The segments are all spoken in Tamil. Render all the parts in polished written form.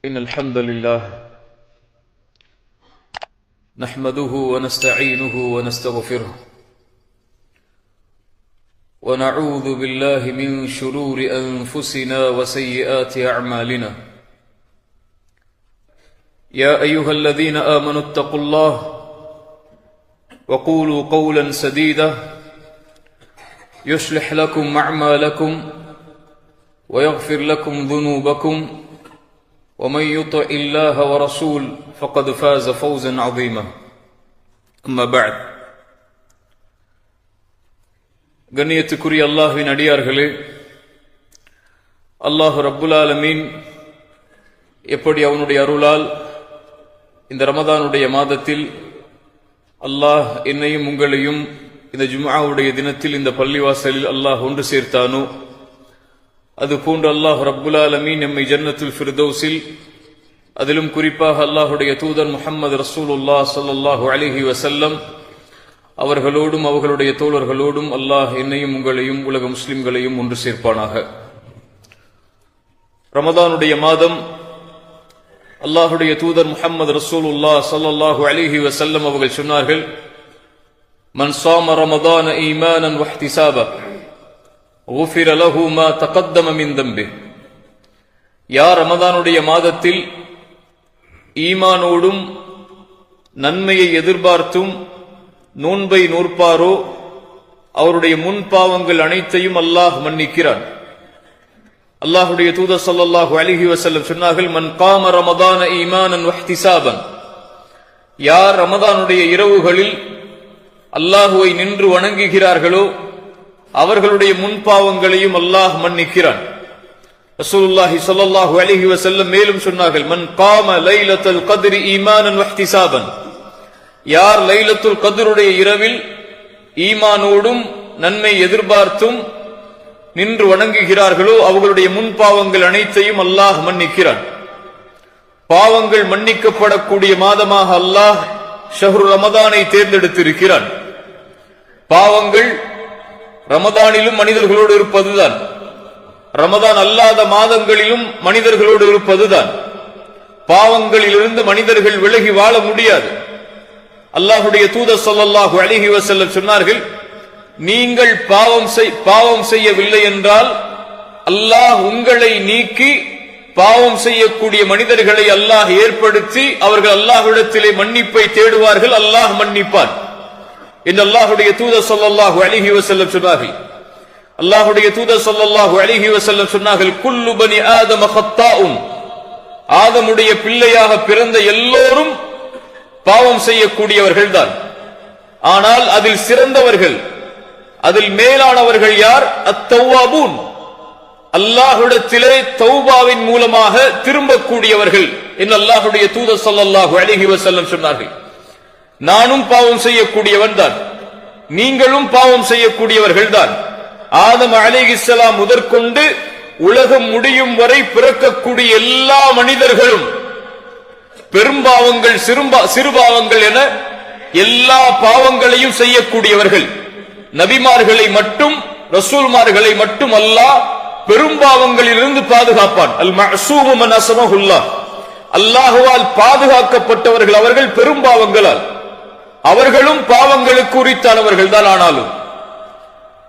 إن الحمد لله نحمده ونستعينه ونستغفره ونعوذ بالله من شرور أنفسنا وسيئات أعمالنا. يا أيها الذين آمنوا اتقوا الله وقولوا قولا سديدا يصلح لكم أعمالكم ويغفر لكم ذنوبكم ومن يطع الله ورسول فقد فاز فوزا عظيما. أما بعد. கண்ணியத்துக்குரிய அல்லாஹ்வின் அடியார்களே, அல்லாஹ் ரப்புல் ஆலமீன் எப்படி அவனுடைய அருளால் இந்த ரமதானுடைய மாதத்தில் அல்லாஹ் என்னையும் உங்களையும் இந்த ஜும்ஆவுடைய தினத்தில் இந்த பள்ளிவாசலில் அல்லாஹ் ஒன்று சேர்த்தானோ, அதுபோன்று அல்லாஹ் ரப்புல் ஆலமீன் நம்மை ஜன்னத்துல் ஃபிர்தௌஸில், அதிலும் குறிப்பாக அல்லாஹுடைய தூதர் முஹம்மது ரசூலுல்லாஹ் ஸல்லல்லாஹு அலைஹி வஸல்லம் அவர்களோடும் அவர்களுடைய தோழர்களோடும் அல்லாஹ் என்னையும் உங்களையும் உலக முஸ்லிம்களையும் ஒன்று சேர்ப்பானாக. ரமதானுடைய மாதம் அல்லாஹுடைய தூதர் முஹம்மது ரசூலுல்லாஹ் ஸல்லல்லாஹு அலைஹி வஸல்லம் அவர்கள் சொன்னார்கள், மன் ஸாம ரமதான ஈமானன் வஹ்திசாபா குஃபிர லஹு மா தகத்தம மின் தம்பிஹ். யார் ரமதானுடைய மாதத்தில் ஈமானோடும் நன்மையை எதிர்பார்த்தும் நோன்பை நோற்பாரோ அவருடைய முன் பாவங்கள் அனைத்தையும் அல்லாஹ் மன்னிக்கிறான். அல்லாஹுடைய தூதர் ஸல்லல்லாஹு அலைஹி வஸல்லம் சொன்னார்கள், மன் காம ரமதான ஈமானன் வஹ்திசாபன். யார் ரமதானுடைய இரவுகளில் அல்லாஹுவை நின்று வணங்குகிறார்களோ அவர்களுடைய முன் பாவங்களையும் அல்லாஹ் மன்னிக்கிறான். ரசூலுல்லாஹி ஸல்லல்லாஹு அலைஹி வஸல்லம் மேலும் சொன்னார்கள், மன் காம லைலத்துல் கத்ரி ஈமானன் வஹ்திசாபன். யார் லைலத்துல் கத்ருடைய இரவில் ஈமானோடும் நன்மை எதிர்பார்த்தும் நின்று வணங்குகிறார்களோ அவர்களுடைய முன் பாவங்கள் அனைத்தையும் அல்லாஹ் மன்னிக்கிறான். பாவங்கள் மன்னிக்கப்படக்கூடிய மாதமாக அல்லாஹ் ஷஹ்ரு ரமதானை தேர்ந்தெடுத்திருக்கிறான். பாவங்கள் ரமதானிலும் மனிதர்களோடு இருப்பதுதான், ரமதான் அல்லாத மாதங்களிலும் மனிதர்களோடு இருப்பதுதான். பாவங்களிலிருந்து மனிதர்கள் விலகி வாழ முடியாது. அல்லாஹுடைய தூதர் ஸல்லல்லாஹு அலைஹி வஸல்லம் சொன்னார்கள், நீங்கள் பாவம் செய்யவில்லை என்றால் அல்லாஹ் உங்களை நீக்கி பாவம் செய்யக்கூடிய மனிதர்களை அல்லாஹ் ஏற்படுத்தி அவர்கள் அல்லாஹ்விடத்திலே மன்னிப்பை தேடுவார்கள், அல்லாஹ் மன்னிப்பான் என்று அல்லாஹுடைய தூதர் ஸல்லல்லாஹு அலைஹி வஸல்லம் சொன்னார்கள். அல்லாஹுடைய தூதர் ஸல்லல்லாஹு அலைஹி வஸல்லம் சொன்னார்கள், குல்லு பனி ஆதம ஹத்தாஉன். ஆதமுடைய பிள்ளையாக பிறந்த எல்லோரும் பாவம் செய்யக்கூடியவர்கள் தான். ஆனால் அதில் சிறந்தவர்கள், அதில் மேலானவர்கள் யார்? அத்தவ்வாபூன். அல்லாஹ்விடத்திலே தௌபாவின் மூலமாக திரும்பக்கூடியவர்கள் என்று அல்லாஹுடைய தூதர் ஸல்லல்லாஹு அலைஹி வஸல்லம் சொன்னார்கள். நானும் பாவம் செய்யக்கூடியவன் தான், நீங்களும் பாவம் செய்யக்கூடியவர்கள் தான். ஆதம் அலைஹிஸ்ஸலாம் முதற்கொண்டு உலகம் முடியும் வரை பிறக்கக்கூடிய எல்லா மனிதர்களும் பெரும்பாவங்கள் சிறுபாவங்கள் என எல்லா பாவங்களையும் செய்யக்கூடியவர்கள். நபிமார்களை மட்டும் ரசூல்மார்களை மட்டும் அல்லாஹ் பெரும்பாவங்களிலிருந்து பாதுகாப்பான். அல் மஅசூமு மன் அஸ்மஹுல்லாஹ். அல்லாஹ்வால் பாதுகாக்கப்பட்டவர்கள் அவர்கள் பெரும்பாவங்களால். அவர்களும் பாவங்களுக்கு உரித்தானவர்கள் தான்.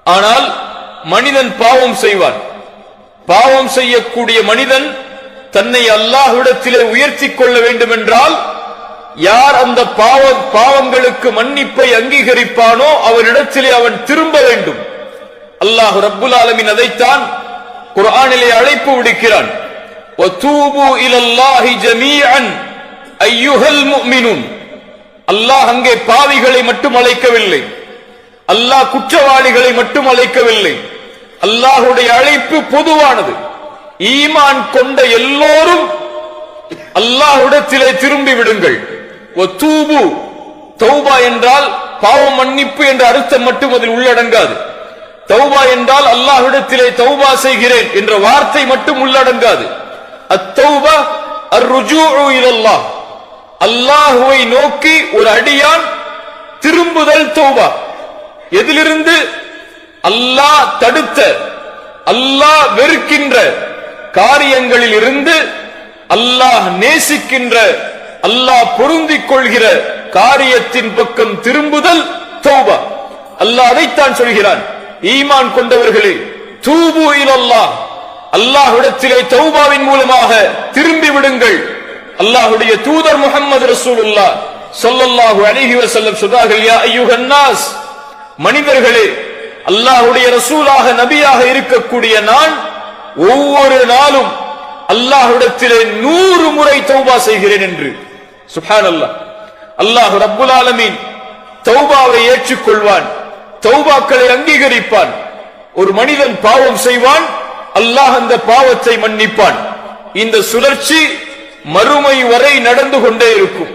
ஆனால் மனிதன் பாவம் செய்வான். பாவம் செய்யக்கூடிய மனிதன் தன்னை அல்லாஹ்விடத்திலே உயர்த்தி கொள்ள வேண்டும் என்றால் யார் அந்த பாவங்களுக்கு மன்னிப்பை அங்கீகரிப்பானோ அவரிடத்திலே அவன் திரும்ப வேண்டும். அல்லாஹ் ரப்புல் ஆலமீன் அதைத்தான் குர்ஆனிலே அழைப்பு விடுக்கிறான், வதூபு இலல்லாஹி ஜமீஅன் அய்யுஹல் முஃமினூன். அல்லாஹ் அங்கே பாவிகளை மட்டும் அழைக்கவில்லை, அல்லாஹ் குற்றவாளிகளை மட்டும் அழைக்கவில்லை. அல்லாஹ்வுடைய அழைப்பு பொதுவானது. ஈமான் கொண்ட எல்லோரும் அல்லாஹ்விடத்திலே திரும்பி விடுங்கள். வதூபு, தௌபா என்றால் பாவம் மன்னிப்பு என்ற அர்த்தம் மட்டும் அதில் உள்ளடங்காது. தௌபா என்றால் அல்லாஹ்விடத்திலே தௌபா செய்கிறேன் என்ற வார்த்தை மட்டும் உள்ளடங்காது. அத்தௌபா அர்ருஜூஉ இலல்லாஹ். அல்லாஹ்வை நோக்கி ஒரு அடியான் திரும்புதல் தௌபா. எதிலிருந்து? அல்லாஹ் தடுத்த, அல்லாஹ் வெறுக்கின்ற காரியங்களில் இருந்து அல்லாஹ் நேசிக்கின்ற, அல்லாஹ் பொருந்திக் கொள்கிற காரியத்தின் பக்கம் திரும்புதல் தௌபா. அல்லாஹ் அதைத்தான் சொல்கிறான், ஈமான் கொண்டவர்களே தூபு இலல்லாஹ், அல்லாஹ்விடத்திலே தௌபாவின் மூலமாக திரும்பி விடுங்கள். அல்லாஹ்வுடைய தூதர் முஹம்மது ரசூலுல்லாஹ் ஸல்லல்லாஹு அலைஹி வஸல்லம் சொன்னார்கள், யா அய்யுஹன் நாஸ், மனிதர்களே, அல்லாஹ்வுடைய ரசூலாக நபியாக இருக்கக்கூடிய நான் ஒவ்வொரு நாளும் அல்லாஹ்விடத்திலே 100 முறை தௌபா செய்கிறேன் என்று. சுப்ஹானல்லாஹ். அல்லாஹ் ரப்புல் ஆலமீன் தௌபாவை ஏற்றுக்கொள்வான், தௌபாக்களை அங்கீகரிப்பான். ஒரு மனிதன் பாவம் செய்வான், அல்லாஹ் அந்த பாவத்தை மன்னிப்பான். இந்த சுழற்சி மறுமை வரை நடந்து கொண்டே இருக்கும்.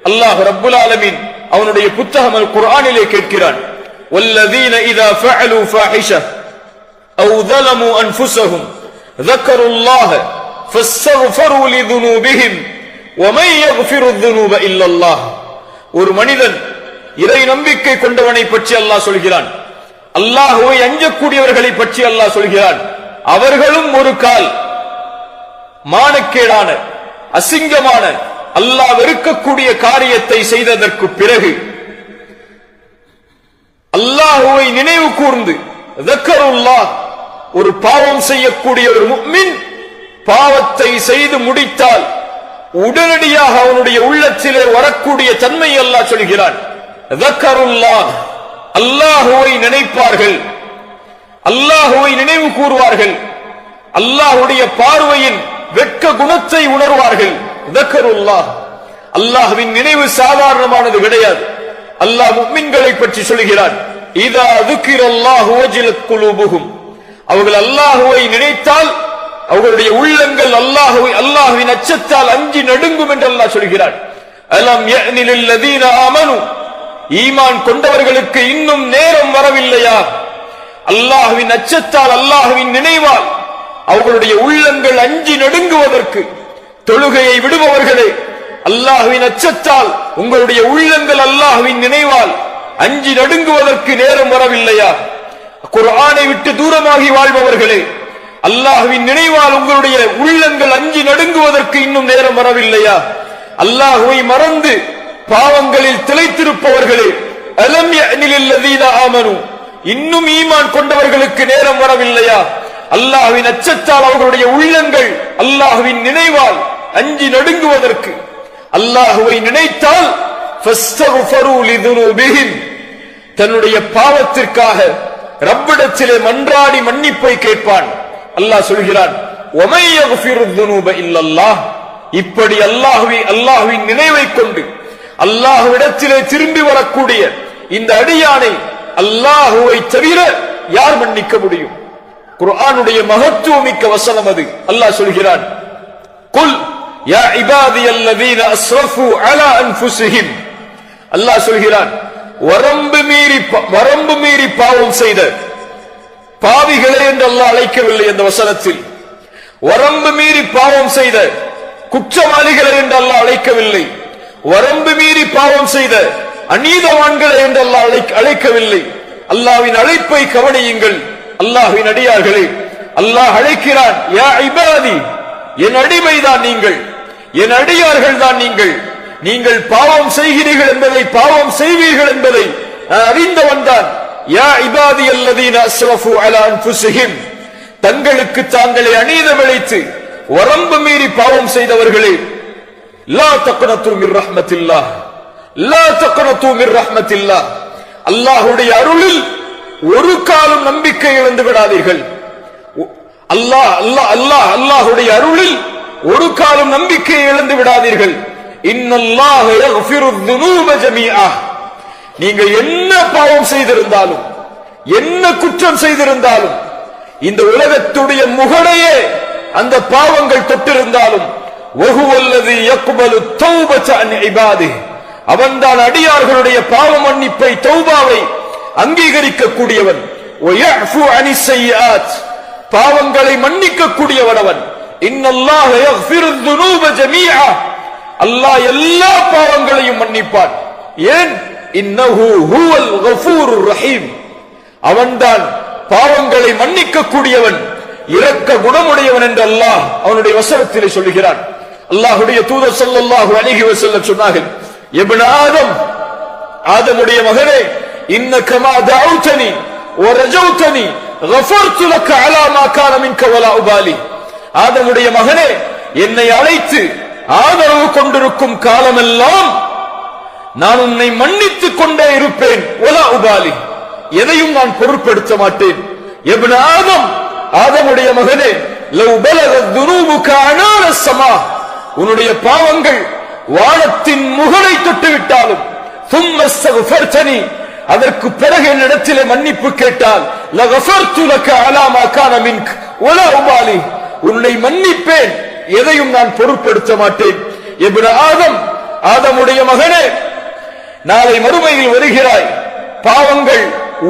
அல்லாஹ் ரப்புல் ஆலமீன் அவனுடைய புத்தகம் அல் குர்ஆனிலே கேட்கிறான், வல்லதீன இதா ஃபஅலு ஃபாஹிஷா அவ் ظلموا انفسهم ذكروا الله فاستغفروا لذنوبهم ومن يغفر الذنوب الا الله. ஒரு மனிதன் இறை நம்பிக்கை கொண்டவனை பற்றி அல்லாஹ் சொல்கிறான், அல்லாஹ்வை அஞ்சக்கூடியவர்களை பற்றி அல்லாஹ் சொல்கிறான். அவர்களும் ஒரு கால் மானக்கேடான, அசிங்கமான, அல்லாஹ் வெறுக்கக்கூடிய காரியத்தை செய்ததற்கு பிறகு அல்லாஹ்வை நினைவு கூர்ந்து ذكرுல்லாஹ், ஒரு பாவம் செய்யக்கூடிய ஒரு முஃமின் பாவத்தை செய்து முடித்தால் உடனடியாக அவனுடைய உள்ளத்திலே வரக்கூடிய தன்மை அல்லாஹ் சொல்கிறான். ذكرுல்லாஹ், அல்லாஹ்வை நினைப்பார்கள், அல்லாஹ்வை நினைவு கூறுவார்கள், அல்லாஹ்வுடைய பார்வையின் வெட்க குணத்தை உணர்வார்கள். ذكرுல்லாஹ், அல்லாஹ்வின் நினைவு சாதாரணமானது கிடையாது. அல்லாஹ் முஃமின்களை பற்றி சொல்கிறான், இதா ذكرல்லாஹு வஜிலத் குலூபுஹும், அவர்கள் அல்லாஹ்வை நினைத்தால் அவர்களுடைய உள்ளங்கள் அல்லாஹ்வின் அச்சத்தால் அஞ்சி நடுங்கும் என்று அல்லாஹ் சொல்கிறான். அலம் யஅனி லில்லதீன ஆமனு, ஈமான் கொண்டவர்களுக்கு இன்னும் நேரம் வரவில்லையா? அல்லாஹ்வின் அச்சத்தால், அல்லாஹ்வின் நினைவால் அவர்களுடைய உள்ளங்கள் அஞ்சி நடுங்குவதற்கு. தொழுகையை விடுபவர்களே, அல்லாஹ்வின் அச்சத்தால் உங்களுடைய உள்ளங்கள் அல்லாஹ்வின் நினைவால் அஞ்சி நடுங்குவதற்கு நேரம் வரவில்லையா? குர்ஆனை விட்டு தூரமாகி வாழ்பவர்களே, அல்லாஹ்வின் நினைவால் உங்களுடைய உள்ளங்கள் அஞ்சி நடுங்குவதற்கு இன்னும் நேரம் வரவில்லையா? அல்லாஹ்வை மறந்து பாவங்களில் திளைத்திருப்பவர்களே, அலம் யஅனி லில்லதீன ஆமனு, இன்னும் ஈமான் கொண்டவர்களுக்கு நேரம் வரவில்லையா? அல்லாஹ்வின் அச்சத்தால் அவர்களுடைய உள்ளங்கள் அல்லாஹ்வின் நினைவால் அஞ்சி நடுங்குவதற்கு. அல்லாஹ்வை நினைத்தால் ஃபஸ்தக்ஃபரு லிதுனூபிஹிம், தன்னுடைய பாவத்திற்காக ரப்பிடத்திலே மன்றாடி மன்னிப்பை கேட்பான். அல்லாஹ் சொல்கிறான், வமை யக்ஃபிரு ذுனூப இல்லல்லாஹ், இப்படி அல்லாஹ்வின் நினைவை கொண்டு அல்லாஹ்விடத்திலே திரும்பி வரக்கூடிய இந்த அடியானை அல்லாஹ்வை தவிர யார் மன்னிக்க முடியும்? குர்ஆனுடைய மகத்துவமிக்க வசனம் அது. அல்லாஹ் சொல்கிறான், குல் யா இபாதியல்லதீன அஸ்ரஃபு அலா அன்ஃபுஸிஹிம், அல்லாஹ் சொல்கிறான், வரம்பு மீறி பாவம் செய்த பாவிகளே என்று அல்லாஹ் அழைக்கவில்லை அந்த வசனத்தில். வரம்பு மீறி பாவம் செய்த குற்றவாளிகளை என்று அல்லாஹ் அழைக்கவில்லை. வரம்பு மீறி பாவம் செய்த அநீதவான்களை என்று அல்லாஹ் அழைக்கவில்லை. அல்லாஹ்வின் அழைப்பை கவனியுங்கள். அல்லாஹ்வின் அடியார்களே, அல்லாஹ் அழைக்கிறான், யா இபாதி, என் அடிமைதான் நீங்கள், என் அடியார்கள் தான் நீங்கள். நீங்கள் பாவம் செய்கிறீர்கள் என்பதை, பாவம் செய்வீர்கள் என்பதை நான் அறிந்தவன் தான். யா இபாதி அல்லதீன அஸ்ரஃபு அலா அன்ஃபுஸிஹிம், தங்களுக்கு தாங்களே அநீதம் இழைத்து வரம்பு மீறி பாவம் செய்தவர்களே, லா தக்னது மிர் ரஹ்மத்தில்லாஹ், லா தக்னது மிர் ரஹ்மத்தில்லாஹ், அல்லாஹ்வுடைய அருளில் ஒரு காலம் நம்பிக்கை இழந்து விடாதீர்கள். அல்லாஹ்வுடைய அருளில் ஒரு காலம் நம்பிக்கை இழந்து விடாதீர்கள். இன்னல்லாஹ யக்ஃபிரு ذுனூப ஜமீஆ, நீங்கள் என்ன பாவம் செய்திருந்தாலும், என்ன குற்றம் செய்திருந்தாலும், இந்த உலகத்துடைய முகடையே அந்த பாவங்கள் தொட்டிருந்தாலும், வஹுவல்லதி யக்பலு தௌபத அன் இபாதிஹி, அவன்தான் அடியார்களுடைய பாவ மன்னிப்பை, தௌபாவை அங்கீகரிக்க கூடியவன். வயஃபு அனிஸ் ஸய்யிஆத், பாவங்களை மன்னிக்க கூடியவன் அவன். இன்னல்லாஹ யக்ஃபிரு ذுனூப ஜமீஆ, அல்லாஹ் எல்லா பாவங்களையும் மன்னிப்பான். ஏன்? இன்னஹு ஹுவல் கஃபூருர் ரஹீம், அவன்தான் பாவங்களை மன்னிக்க கூடியவன், இரக்க குணமுடையவன் என்று அல்லாஹ் அவனுடைய வசனத்திலே சொல்கிறான். அல்லாஹ்வுடைய தூதர் ஸல்லல்லாஹு அலைஹி வஸல்லம் சொன்னார்கள், இப்னு ஆதம், ஆதமுடைய மகனே, இன்னக மா தஅவுதனி வ ரஜௌதனி கஃபர்து லக அலா மா கான மின்க வலா உபாலி. ஆதமுடைய மகனே, என்னை அழைத்து ஆதரவு கொண்டிருக்கும் காலமெல்லாம் நான் உன்னை மன்னித்துக் கொண்டே இருப்பேன். வலா உபாலி, எதையும் நான் பொருட்படுத்த மாட்டேன். இப்னு ஆதம், ஆதமுடைய மகனே, லவ் பலகத் துனூபுக அனான ஸமா, உன்னுடைய பாவங்கள் வானத்தின் முகடை தொட்டுவிட்டாலும், ثم استغفرتني, அதற்கு பிறகு என்னிடத்திலே மன்னிப்பு கேட்டால், லகஃபர்து லக அலா மா கான மின்க வலா உபாலி, உன்னை மன்னிப்பேன், எதையும் நான் பொருட்படுத்த மாட்டேன். இப்னு ஆதம், ஆதமுடைய மகனே, நாளை மறுமையில் வருகிறாய், பாவங்கள்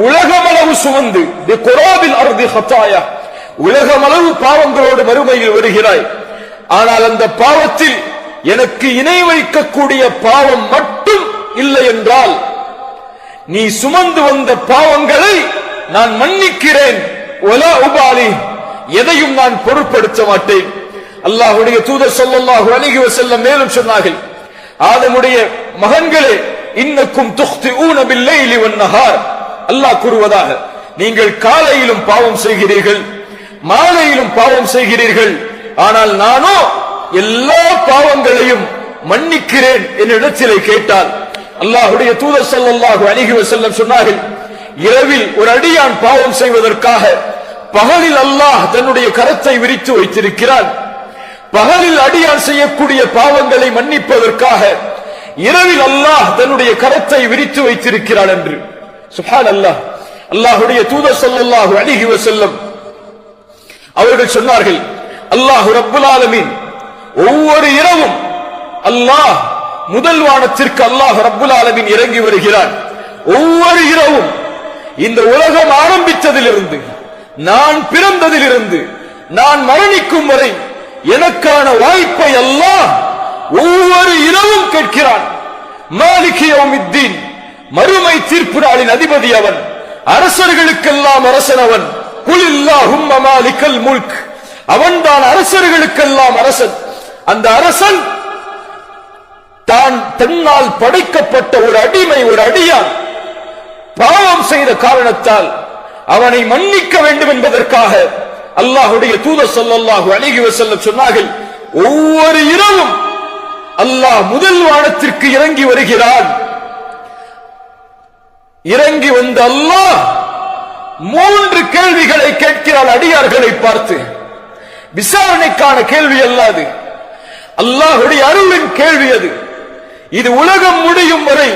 உலகமளவு சுமந்து, பிகுராபில் அர்தி ஹதாயா, உலகமளவு பாவங்களோடு மறுமையில் வருகிறாய். ஆனால் அந்த பாவத்தில் எனக்கு இணை வைக்கக்கூடிய பாவம் மட்டும் இல்லை என்றால், நீ சுமந்து வந்த பாவங்களை நான் மன்னிக்கிறேன். வலா உபாலி, எதையும் நான் பொருட்படுத்த மாட்டேன். அல்லாஹ்வுடைய தூதர் ஸல்லல்லாஹு அலைஹி வஸல்லம் மேலும் சொன்னார்கள், ஆதமுடைய மகன்களே, இன்னக்கும் துக்திஊன பில்லைலி வன்னஹார், அல்லாஹ் கூறுவதாக, நீங்கள் காலையிலும் பாவம் செய்கிறீர்கள், மாலையிலும் பாவம் செய்கிறீர்கள், ஆனால் நானோ எல்லா பாவங்களையும் மன்னிக்கிறேன் என்னிடத்திலே கேட்டால், அல்லாஹ்வுடைய தூதர் ஸல்லல்லாஹு அலைஹி வஸல்லம் சொன்னார்கள், இரவில் ஒரு அடியான் பாவம் செய்வதற்காக பகலில் அல்லாஹ் தன்னுடைய கரத்தை விரித்து வைத்திருக்கிறான். பகலில் அடியான் செய்யக்கூடிய பாவங்களை மன்னிப்பதற்காக இரவில் அல்லாஹ் தன்னுடைய கரத்தை விரித்து வைத்திருக்கிறான் என்று. சுப்ஹானல்லாஹ். அல்லாஹ்வுடைய தூதர் ஸல்லல்லாஹு அலைஹி வஸல்லம் அவர்கள் சொன்னார்கள், அல்லாஹ் ரப்புல் ஆலமீன் ஒவ்வொரு இரவும் அல்லாஹ் முதல் வானத்திற்கு அல்லாஹ் ரப்புல் ஆலமீன் இறங்கி வருகிறான். ஒவ்வொரு இரவும் இந்த உலகம் ஆரம்பித்ததிலிருந்து, நான் பிறந்ததிலிருந்து நான் மரணிக்கும் வரை எனக்கான வாய்ப்பை அல்லாஹ் ஒவ்வொரு இரவும் கேட்கிறான். மாலிகி யௌமித்தீன், மறுமை தீர்ப்பு நாளின் அதிபதி அவன், அரசர்களுக்கெல்லாம் அரசன் அவன். குலில்லாஹும்ம மாலிகல் முல்க், அவன்தான் அரசர்களுக்கெல்லாம் அரசன். அந்த அரசன் தான் தன்னால் படைக்கப்பட்ட ஒரு அடிமை, ஒரு அடியான் பாவம் செய்த காரணத்தால் அவனை மன்னிக்க வேண்டும் என்பதற்காக அல்லாஹ்வுடைய தூதர் ஸல்லல்லாஹு அலைஹி வஸல்லம் சொன்னார்கள், ஒவ்வொரு இரவும் அல்லாஹ் முதல் வானத்திற்கு இறங்கி வருகிறான். இறங்கி வந்த அல்லாஹ் 3 கேள்விகளை கேட்கிறான் அடியார்களை பார்த்து. விசாரணைக்கான கேள்வி அல்லாது, அல்லாஹ்வுடைய அருளின் கேள்வி அது. இது உலகம் முடியும் வரை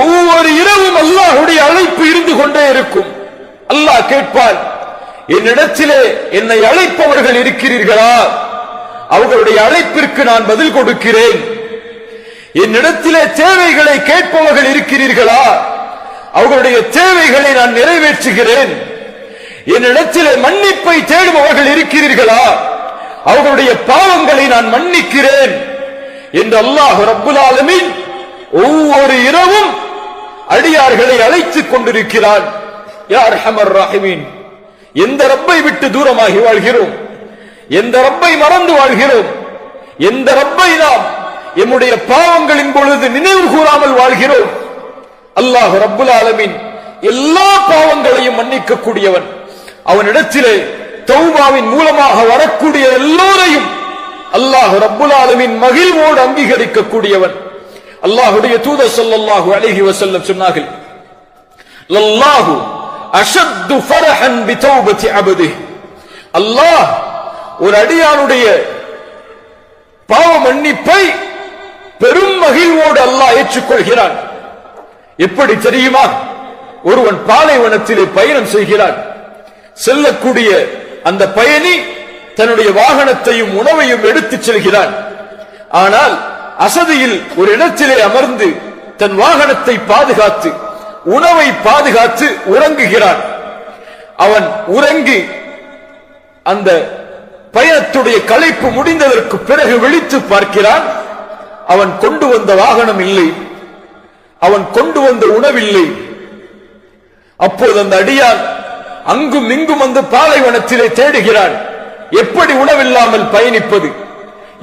ஒவ்வொரு இரவும் அல்லாஹ்வுடைய அழைப்பு இருந்து கொண்டே இருக்கும். அல்லாஹ் கேட்பான், என்னிடத்திலே என்னை அழைப்பவர்கள் இருக்கிறீர்களா? அவர்களுடைய அழைப்பிற்கு நான் பதில் கொடுக்கிறேன். என்னிடத்திலே தேவைகளை கேட்பவர்கள் இருக்கிறீர்களா? அவர்களுடைய தேவைகளை நான் நிறைவேற்றுகிறேன். என்னிடத்திலே மன்னிப்பை தேடுபவர்கள் இருக்கிறீர்களா? அவர்களுடைய பாவங்களை நான் மன்னிக்கிறேன் என்று அல்லாஹ் ரப்புல் ஆலமீன் ஒவ்வொரு இரவும் அடியார்களை அழைத்துக் கொண்டிருக்கிறான். யா அர்ஹமர் ராஹிமீன், எந்த ரப்பை விட்டு தூரமாகி வாழ்கிறோம்? எந்த ரப்பை மறந்து வாழ்கிறோம்? எந்த ரப்பை நாம் எம்முடைய பாவங்களின் பொழுது நினைவு கூறாமல் வாழ்கிறோம்? அல்லாஹ் ரப்புல் ஆலமீன் எல்லா பாவங்களையும் மன்னிக்க கூடியவன். அவனிடத்திலே தௌபாவின் மூலமாக வரக்கூடிய எல்லோரையும் அல்லாஹ் ரப்புல் ஆலமீன் மகிழ்வோடு அங்கீகரிக்க கூடியவன். அல்லாஹ்வுடைய தூதர் ஸல்லல்லாஹு அலைஹி வஸல்லம் சொன்னார்கள், லல்லாஹு அஷத்து ஃபரஹன் பிதௌபதி அப்திஹி, அல்லாஹ் ஒரு அடியானுடைய பாவ மன்னிப்பை பெரும் மகிழ்வோடு அல்லாஹ் ஏற்றுக்கொள்கிறான். எப்படி தெரியுமா? ஒருவன் பாலைவனத்திலே பயணம் செய்கிறான். செல்லக்கூடிய அந்த பயணி தன்னுடைய வாகனத்தையும் உணவையும் எடுத்துச் செல்கிறான். ஆனால் அசதியில் ஒரு இடத்திலே அமர்ந்து தன் வாகனத்தை பாதுகாத்து உணவை பாதுகாத்து உறங்குகிறான். அவன் உறங்கி அந்த பயணத்துடைய களைப்பு முடிந்ததற்கு பிறகு விழித்து பார்க்கிறான். அவன் கொண்டு வந்த வாகனம் இல்லை, அவன் கொண்டு வந்த உணவில்லை. அப்போது அந்த அடியான் அங்கும் இங்கும் வந்து பாலைவனத்திலே தேடுகிறான். எப்படி உணவில்லாமல் பயணிப்பது,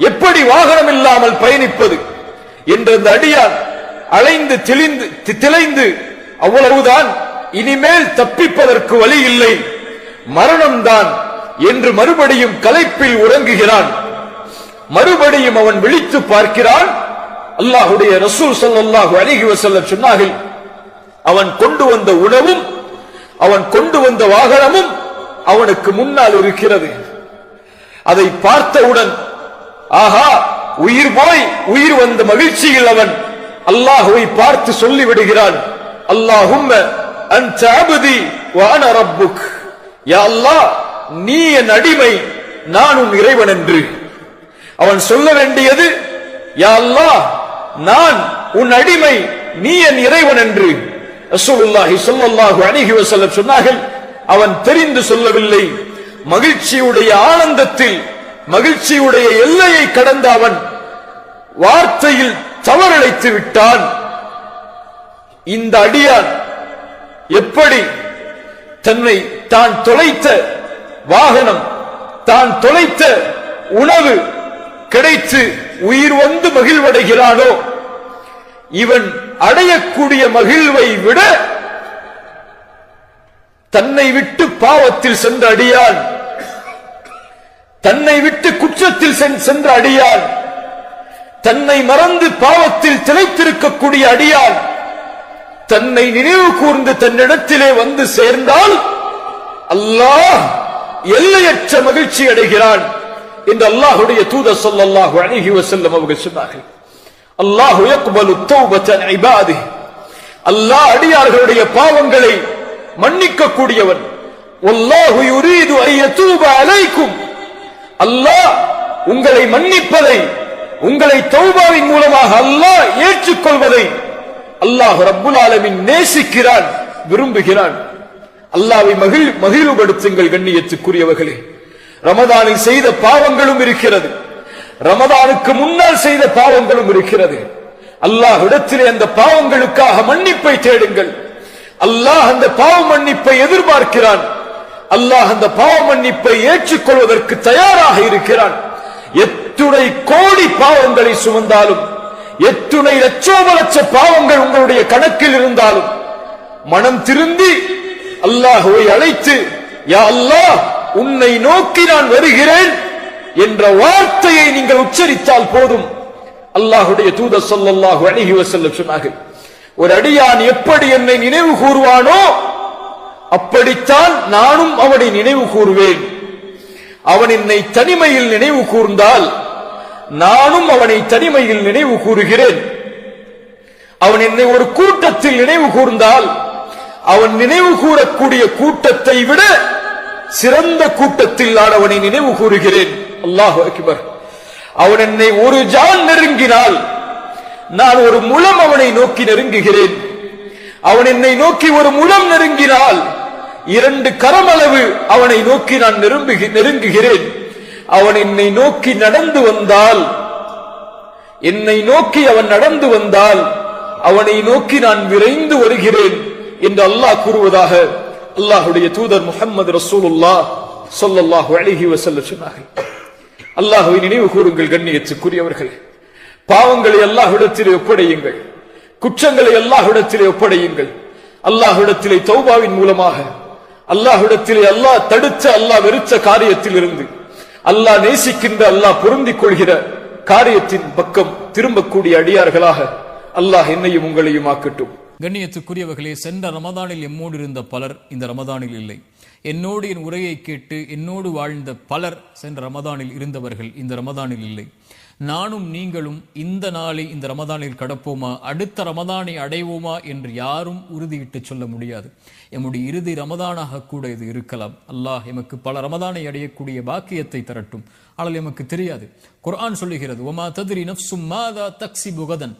எப்படி வாகனம் இல்லாமல் பயணிப்பது என்று அந்த அடியான் அலைந்து திளைந்து அவ்வளவுதான், இனிமேல் தப்பிப்பதற்கு வழி இல்லை, மரணம்தான் என்று மறுபடியும் களைப்பில் உறங்குகிறான். மறுபடியும் அவன் விழித்து பார்க்கிறான். அல்லாஹ்வுடைய ரசூல் ஸல்லல்லாஹு அலைஹி வஸல்லம் சொன்னார்கள், அவன் கொண்டு வந்த உணவும் அவன் கொண்டு வந்த வாகனமும் அவனுக்கு முன்னால் இருக்கிறது. அதை பார்த்தவுடன் ஆஹா, உயிர் போய் உயிர் வந்த மகிழ்ச்சியில் அவன் அல்லாஹ்வை பார்த்து சொல்லிவிடுகிறான், அல்லாஹும்ம அன்த அப்தி வ அன ரப்புக், யா அல்லாஹ் நீ என் அடிமை, நான் உன் இறைவன் என்று. அவன் சொல்ல வேண்டியது யா அல்லாஹ் நான் உன் அடிமை, நீ என் இறைவன் என்று. ரசூலுல்லாஹி ஸல்லல்லாஹு அலைஹி வஸல்லம் சொன்னார்கள், அவன் தெரிந்து சொல்லவில்லை, மகிழ்ச்சியுடைய ஆனந்தத்தில் மகிழ்ச்சியுடைய எல்லையை கடந்த அவன் வார்த்தையில் தவறிழைத்து விட்டான். இந்த அடியான் எப்படி தன்னை தான் தொலைத்த வாகனம், தான் தொலைத்த உணவு கிடைத்து உயிர் வந்து மகிழ்வடைகிறானோ, இவன் அடையக்கூடிய மகிழ்வை விட தன்னை விட்டு பாவத்தில் சென்ற அடியான், தன்னை விட்டு குற்றத்தில் சென்ற அடியான், தன்னை மறந்து பாவத்தில் திளைத்திருக்கக்கூடிய அடியான் தன்னை நினைவு கூர்ந்து தன்னிடத்திலே வந்து சேர்ந்தால் அல்லாஹ் எல்லையற்ற மகிழ்ச்சி அடைகிறான் என்று அல்லாஹ்வுடைய தூதர் ஸல்லல்லாஹு அலைஹி வஸல்லம் அவர்கள் சொன்னார்கள். அல்லாஹு யக்பலு தௌபத அன் இபாதிஹி, அல்லாஹ் அடியார்களுடைய பாவங்களை மன்னிக்க கூடியவன். வல்லாஹு யுரீது அன் யதூப அலைக்கும், அல்லாஹ் உங்களை மன்னிப்பதை, உங்களை தௌபாவின் மூலமாக அல்லாஹ் ஏற்றுக்கொள்வதை அல்லாஹ் ரப்புல் ஆலமீன் நேசிக்கிறான், விரும்புகிறான். அல்லாஹ்வை மகிழ்வுபடுத்துங்கள் கண்ணியத்துக்குரியவர்களே. ரமதானில் செய்த பாவங்களும் இருக்கிறது, ரமதானுக்கு முன்னால் செய்த பாவங்களும் இருக்கிறது. அல்லாஹ்விடத்திலே அந்த பாவங்களுக்காக மன்னிப்பை தேடுங்கள். அல்லாஹ் அந்த பாவ மன்னிப்பை எதிர்பார்க்கிறான். அல்லாஹ் அந்த பாவ மன்னிப்பை ஏற்றுக்கொள்வதற்கு தயாராக இருக்கிறான். எத்துணை கோடி பாவங்களை சுமந்தாலும், எத்துணை லட்சோப லட்ச பாவங்கள் உங்களுடைய கணக்கில் இருந்தாலும், மனம் திருந்தி அல்லாஹ்வை அழைத்து யா அல்லாஹ் உன்னை நோக்கி நான் வருகிறேன் என்ற வார்த்தையை நீங்கள் உச்சரித்தால் போதும். அல்லாஹ்வுடைய தூதர் ஸல்லல்லாஹு அலைஹி வஸல்லம் சொன்னார்கள், ஒரு அடியான் எப்படி என்னை நினைவு கூறுவானோ அப்படித்தான் நானும் அவனை நினைவு கூறுவேன். அவன் என்னை தனிமையில் நினைவு கூர்ந்தால் நானும் அவனை தனிமையில் நினைவு கூறுகிறேன். அவன் என்னை ஒரு கூட்டத்தில் நினைவு கூர்ந்தால் அவன் நினைவு கூறக்கூடிய கூட்டத்தை விட சிறந்த கூட்டத்தில் நான் அவனை நினைவு கூறுகிறேன். அல்லாஹு அக்பர். அவன் என்னை ஒரு ஜான் நெருங்கினால் நான் ஒரு முழம் அவனை நோக்கி நெருங்குகிறேன். அவன் என்னை நோக்கி ஒரு முழம் நெருங்கினால் 2 கரமளவு அவனை நோக்கி நான் நெருங்குகிறேன். அவன் என்னை நோக்கி நடந்து வந்தால், என்னை நோக்கி அவன் நடந்து வந்தால் அவனை நோக்கி நான் விரைந்து வருகிறேன் என்று அல்லாஹ் கூறுவதாக அல்லாஹ்வுடைய தூதர் முஹம்மது ரசூலுல்லாஹ் ஸல்லல்லாஹு அலைஹி வஸல்லம் சொன்னார்கள். அல்லாஹ்வை நினைவு கூறுங்கள் கண்ணியத்துக்குரியவர்களே. பாவங்களை அல்லாஹ்விடத்திலே ஒப்படையுங்கள், குற்றங்களை அல்லாஹ்விடத்திலே ஒப்படையுங்கள். அல்லாஹ்விடத்திலே தௌபாவின் மூலமாக அல்லாஹ்விடத்திலே அல்லாஹ் தடுத்த, அல்லாஹ் வெறுத்த காரியத்தில் இருந்து அல்லாஹ் நேசிக்கின்ற, அல்லாஹ் பொருந்திக் கொள்கிற காரியத்தின் பக்கம் திரும்பக்கூடிய அடியார்களாக அல்லாஹ் என்னையும் உங்களையும் ஆக்கட்டும். கண்ணியத்துக்குரியவர்களே, சென்ற ரமதானில் எம்மோடு இருந்த பலர் இந்த ரமதானில் இல்லை. என்னோடு என் உரையை கேட்டு என்னோடு வாழ்ந்த பலர் சென்ற ரமதானில் இருந்தவர்கள் இந்த ரமதானில் இல்லை. நானும் நீங்களும் இந்த நாளை இந்த ரமதானில் கடப்போமா, அடுத்த ரமதானை அடைவோமா என்று யாரும் உறுதியிட்டு சொல்ல முடியாது. எம்முடைய இறுதி ரமதானாக கூட இது இருக்கலாம். அல்லாஹ் எமக்கு பல ரமதானை அடையக்கூடிய பாக்கியத்தை தரட்டும். ஆனால் எமக்கு தெரியாது. குர்ஆன் சொல்லுகிறது, ஒமா தத்ரி நஃப்சும் மாதா தக்ஸிபு கதன்,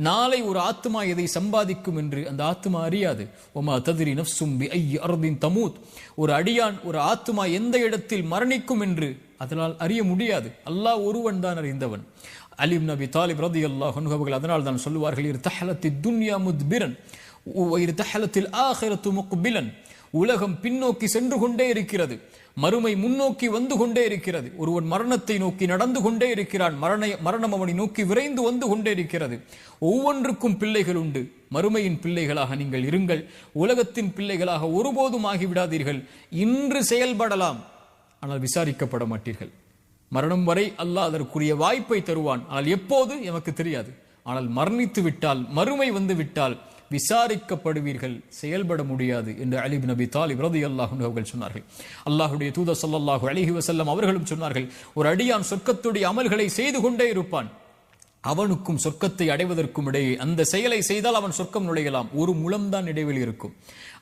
நாளை ஒரு ஆத்மா எதை சம்பாதிக்கும் என்று அந்த ஆத்மா அறியாது. ஒமா தத்ரி நஃப்சும் பிஐயி அர்தின் தமூத், ஒரு அடியான், ஒரு ஆத்மா எந்த இடத்தில் மரணிக்கும் என்று அதனால் அறிய முடியாது. அல்லாஹ் ஒருவன் தான் அறிந்தவன். அலி இப்னு அபி தாலிப் ரலியல்லாஹு அன்ஹு அவர்கள் அதனால் தான் சொல்லுவார்கள், இர்தஹலத்தித் துன்யா முத்பிரன் வ இர்தஹலத்தில் ஆகிரத்து முக்பிலன், உலகம் பின்னோக்கி சென்று கொண்டே இருக்கிறது, மறுமை முன்னோக்கி வந்து கொண்டே இருக்கிறது. ஒருவன் மரணத்தை நோக்கி நடந்து கொண்டே இருக்கிறான். மரணம் அவனை நோக்கி விரைந்து வந்து கொண்டே இருக்கிறது. ஒவ்வொன்றுக்கும் பிள்ளைகள் உண்டு. மறுமையின் பிள்ளைகளாக நீங்கள் இருங்கள். உலகத்தின் பிள்ளைகளாக ஒருபோதும் ஆகிவிடாதீர்கள். இன்று செயல்படலாம், ஆனால் விசாரிக்கப்பட மாட்டீர்கள். மரணம் வரை அல்லாஹ் அதற்குரிய வாய்ப்பை தருவான். ஆனால் எப்போது எமக்கு தெரியாது. ஆனால் மரணித்து விட்டால், மறுமை வந்து விட்டால் விசாரிக்கப்படுவீர்கள், செயல்பட முடியாது என்று அலி இப்னு அபி தாலிப் ரலியல்லாஹு அன்ஹு அவர்கள் சொன்னார்கள். அல்லாஹ்வுடைய தூதர் ஸல்லல்லாஹு அலைஹி வஸல்லம் அவர்களும் சொன்னார்கள், ஒரு அடியான் சொர்க்கத்துடைய அமல்களை செய்து கொண்டே இருப்பான். அவனுக்கும் சொர்க்கத்தை அடைவதற்கும் இடையே அந்த செயலை செய்தால் அவன் சொர்க்கம் நுழையலாம். ஒரு முழம்தான் இடைவெளி இருக்கும்.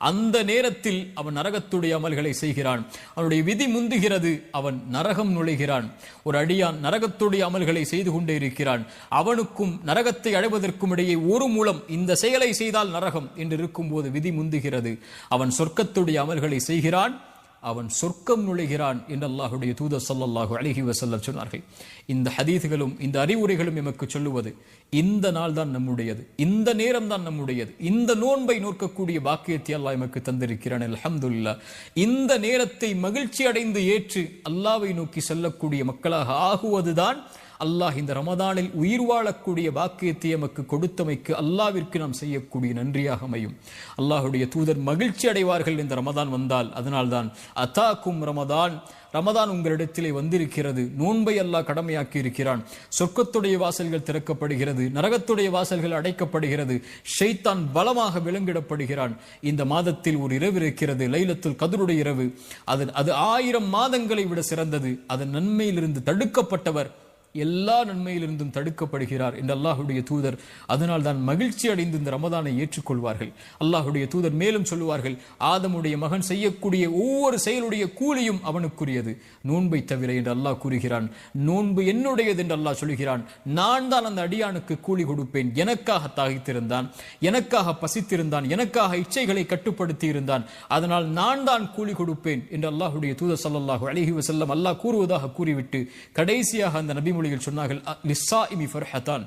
அந்த நேரத்தில் அவன் நரகத்துடைய அமல்களை செய்கிறான். அவனுடைய விதி முந்துகிறது, அவன் நரகம் நுழைகிறான். ஒரு அடியான் நரகத்துடைய அமல்களை செய்து கொண்டே இருக்கிறான். அவனுக்கும் நரகத்தை அடைவதற்கும் இடையே ஒரு முழம், இந்த செயலை செய்தால் நரகம் என்று இருக்கும் போது விதி முந்துகிறது. அவன் சொர்க்கத்துடைய அமல்களை செய்கிறான், அவன் சொர்க்கம் நுழைகிறான் என்று அல்லாஹ்வுடைய தூதர் ஸல்லல்லாஹு அலைஹி வஸல்லம் சொன்னார்கள். இந்த ஹதீஸ்களும் இந்த அறிவுரைகளும் எமக்கு சொல்லுவது, இந்த நாள் தான் நம்முடையது, இந்த நேரம் தான் நம்முடையது, இந்த நோன்பை நோக்கக்கூடிய பாக்கியத்தை அல்லாஹ் எமக்கு தந்திருக்கிறான். அல்ஹம்துலில்லாஹ். இந்த நேரத்தை மகிழ்ச்சி அடைந்து ஏற்று அல்லாஹ்வை நோக்கி செல்லக்கூடிய மக்களாக ஆகுவதுதான் அல்லாஹ் இந்த ரமதானில் உயிர் வாழக்கூடிய பாக்கியத்தை எமக்கு கொடுத்தமைக்கு அல்லாஹ்விற்கு நாம் செய்யக்கூடிய நன்றியாக அமையும். அல்லாஹ்வுடைய தூதர் மகிழ்ச்சி அடைவார்கள் இந்த ரமதான் வந்தால். அதனால்தான் அதாக்கும் ரமதான், ரமதான் உங்களிடத்திலே வந்திருக்கிறது, நோன்பை அல்லாஹ் கடமையாக்கி இருக்கிறான், சொர்க்கத்துடைய வாசல்கள் திறக்கப்படுகிறது, நரகத்துடைய வாசல்கள் அடைக்கப்படுகிறது, ஷைத்தான் பலமாக விலங்கிடப்படுகிறான். இந்த மாதத்தில் ஒரு இரவு இருக்கிறது, லைலத்துல் கத்ருடைய இரவு. அது 1000 மாதங்களை விட சிறந்தது. அதன் நன்மையிலிருந்து தடுக்கப்பட்டவர் எல்லா நன்மையிலிருந்தும் தடுக்கப்படுகிறார் என்று அல்லாஹ்வுடைய தூதர். அதனால் தான் மகிழ்ச்சி அடைந்து இந்த ரமதானை ஏற்றுக்கொள்வார்கள். அல்லாஹ்வுடைய தூதர் மேலும் சொல்லுவார்கள், ஆதமுடைய மகன் செய்யக்கூடிய ஒவ்வொரு செயலுடைய கூலியும் அவனுக்குரியது, நோன்பை தவிர என்று அல்லாஹ் கூறுகிறான். நோன்பு என்னுடையது என்று அல்லாஹ் சொல்கிறான். நான் தான் அந்த அடியானுக்கு கூலி கொடுப்பேன். எனக்காக தாகித்திருந்தான், எனக்காக பசித்திருந்தான், எனக்காக இச்சைகளை கட்டுப்படுத்தி இருந்தான், அதனால் நான் தான் கூலி கொடுப்பேன் என்று அல்லாஹ்வுடைய தூதர் ஸல்லல்லாஹு அலைஹி வஸல்லம் அல்லாஹ் கூறுவதாக கூறிவிட்டு கடைசியாக அந்த நபி மொழிகள் சொன்னார்கள், லிஸ்ஸாயிமி ஃபர்ஹதான்,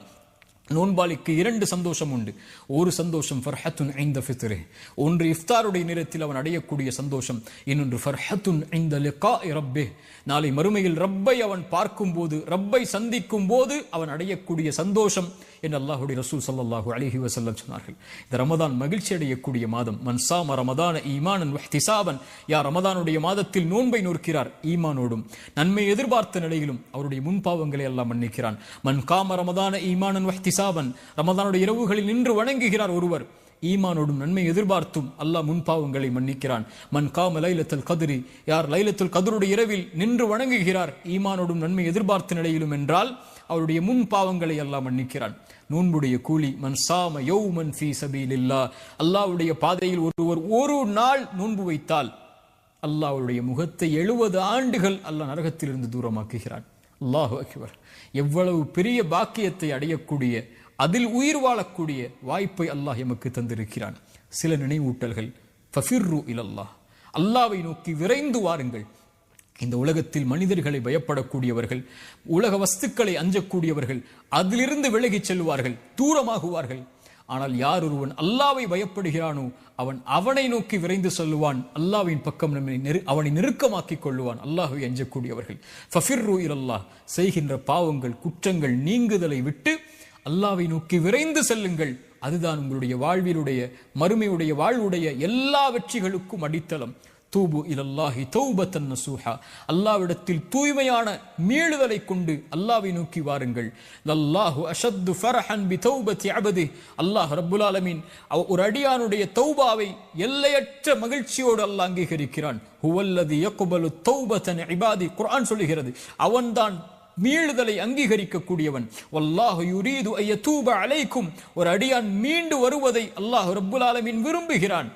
நோன்பாளிக்கு 2 சந்தோஷம் உண்டு. ஒரு சந்தோஷம் ஃபர்ஹத்துன் இன்த ஃபித்ரி, ஒன்று இஃப்தாருடைய நேரத்தில் அவன் அடையக்கூடிய சந்தோஷம். இன்னொன்று ஃபர்ஹத்துன் இன்த லிகாஇ ரப்பிஹ், நாளை மறுமையில் ரப்பை அவன் பார்க்கும் போது, ரப்பை சந்திக்கும் போது அவன் அடையக்கூடிய சந்தோஷம் என்று அல்லாஹ்வுடைய ரசூல் ஸல்லல்லாஹு அலைஹி வஸல்லம் சொன்னார்கள். இந்த ரமதான் மகிழ்ச்சி அடையக்கூடிய மாதம். மன் ஸாம ரமதான ஈமானன் வஹ்திசாபன், யார் ரமதானுடைய மாதத்தில் நோன்பை நோக்கிறார் ஈமானோடும் நன்மை எதிர்பார்த்த நிலையிலும் அவருடைய முன்பாவங்களை எல்லாம் மன்னிக்கிறான். மன் காம ரமதான ஈமானன் வஹ்திசாபன், ரமதானுடைய இரவுகளில் நின்று வணங்குகிறார் ஒருவர் ஈமானோடும் நன்மை எதிர்பார்த்தும் அல்லாஹ் முன்பாவங்களை மன்னிக்கிறான். மன் காம லைலத்துல் கத்ரி, யார் லைலத்துல் கத்ருடைய இரவில் நின்று வணங்குகிறார் ஈமானோடும் நன்மை எதிர்பார்த்த நிலையிலும் என்றால் அவருடைய முன் பாவங்களை அல்லாஹ் மன்னிக்கிறான். நோன்புடைய கூலி மன் சாம யௌமன் ஃபீ சபீலில்லாஹ், அல்லாஹ்வுடைய பாதையில் ஒருவர் ஒரு நாள் நோன்பு வைத்தால் அல்லாஹ்வுடைய முகத்தை 70 ஆண்டுகள் அல்லாஹ் நரகத்திலிருந்து தூரமாக்குகிறான். அல்லாஹு அக்பர். எவ்வளவு பெரிய பாக்கியத்தை அடையக்கூடிய, அதில் உயிர் வாழக்கூடிய வாய்ப்பை அல்லாஹ் எமக்கு தந்திருக்கிறான். சில நினைவூட்டல்கள், ஃபஃபிர்ரு இலல்லாஹ், அல்லாஹ்வை நோக்கி விரைந்து வாருங்கள். இந்த உலகத்தில் மனிதர்களை பயப்படக்கூடியவர்கள், உலக வஸ்துக்களை அஞ்சக்கூடியவர்கள் அதிலிருந்து விலகிச் செல்வார்கள், தூரமாகுவார்கள். ஆனால் யார் ஒருவன் அல்லாஹ்வை பயப்படுகிறானோ அவன் அவனை நோக்கி விரைந்து செல்வான், அல்லாஹ்வின் பக்கம் அவனை நெருக்கமாக்கிக் கொள்ளுவான். அல்லாஹ்வை அஞ்சக்கூடியவர்கள் ஃபஃபிர்ரு இலல்லாஹ், செய்கின்ற பாவங்கள் குற்றங்கள் நீங்குதலை விட்டு அல்லாஹ்வை நோக்கி விரைந்து செல்லுங்கள். அதுதான் உங்களுடைய வாழ்விலுடைய, மறுமையுடைய வாழ்வுடைய எல்லா வெற்றிகளுக்கும் அடித்தளம். தூபு இலல்லாஹி தௌபத்தன் நசூஹா, அல்லாஹ்விடத்தில் தூய்மையான மீளுதலை கொண்டு அல்லாஹ்வை நோக்கி வாருங்கள். லல்லாஹு அஷத்து ஃபரஹன் பி தௌபத்தி அபதி, அல்லாஹ் ரப்புல் ஆலமீன் ஒரு அடியானுடைய தௌபாவை எல்லையற்ற மகிழ்ச்சியோடு அல்லாஹ் அங்கீகரிக்கிறான். ஹுவல்லதி யக்பலு தௌபத்தன் இபாதி, குர்ஆன் சொல்லுகிறது, அவன்தான் மீளுதலை அங்கீகரிக்கக்கூடியவன். வல்லாஹு யுரீது அய்யதூப அலைக்கும், ஒரு அடியான் மீண்டு வருவதை அல்லாஹ் ரப்புல் ஆலமீன் விரும்புகிறான்.